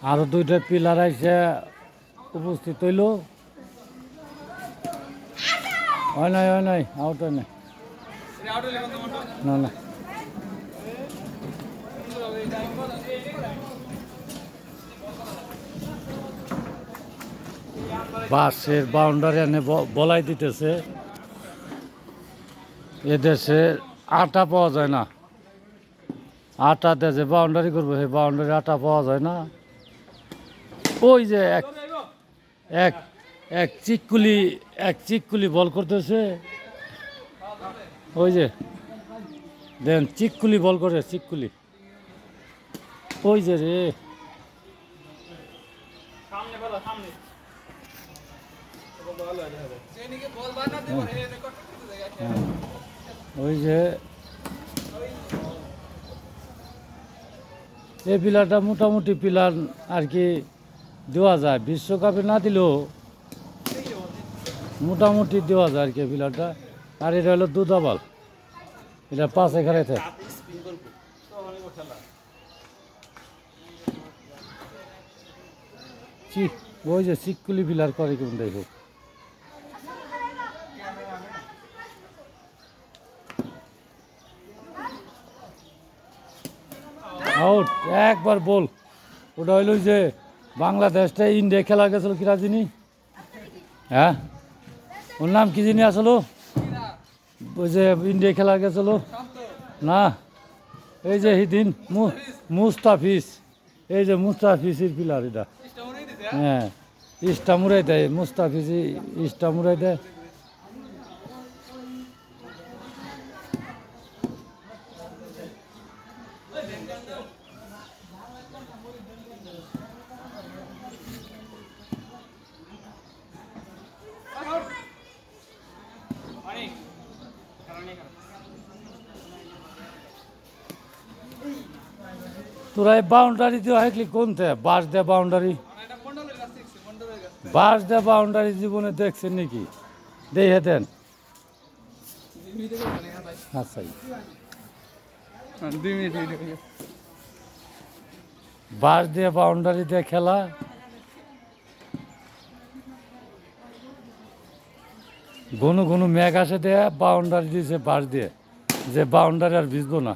আরো দুইটা পিলার আইসে উপস্থিত হইল। হয় নাই আউট হয় নাই, না না। বাসের বাউন্ডারি এনে বলাই দিতেছে। এদেশে আটা পাওয়া যায় না, আটাতে যে বাউন্ডারি করবো সেই বাউন্ডারি আটা পাওয়া যায় না। ওই যে এক এক এক চিককুলি বল করতেছে। ওই যে দেন চিককুলি বল করে, চিককুলি ওই যে রে। ওই যে এই পিলারটা মোটামুটি পিলার আর কি দেওয়া যায়, বিশ্বকাপে না দিলেও মোটামুটি দেওয়া যায় আর কি পিলারটা। আর এটা হলো দুধাবাল, এটা 5 এখানে থাকে। ওই যে চিককুলি পিলার করে কেমন দেখো। আউট, একবার বল। ওটা হইল যে বাংলাদেশটা ইন্ডিয়া খেলা গেছিল কিরা জিনি, হ্যাঁ ওর নাম কি জিনি আসলো, ওই যে ইন্ডিয়া খেলা গেছিল না, এই যে হিদিন মুস্তাফিজ, এই যে মুস্তাফিজের পিলার এটা। হ্যাঁ ইস্টা মুড়াই দেয়, মুস্তাফিজ ইস্টা মুড়াই দেয়। তোরা এই বাউন্ডারি দিয়ে হাইকলি কোনতে বাঁশ দেয় বাউন্ডারি, বাঁশ দেয় বাউন্ডারি জীবনে দেখছেন নাকি? দেখে দেন। আচ্ছা বাঁশ দিয়ে বাউন্ডারি দিয়ে খেলা, ঘন ঘন মেঘ আসে দেয়া বাউন্ডারি দিয়েছে বাঁশ দিয়ে, যে বাউন্ডারি আর ভিজবো না।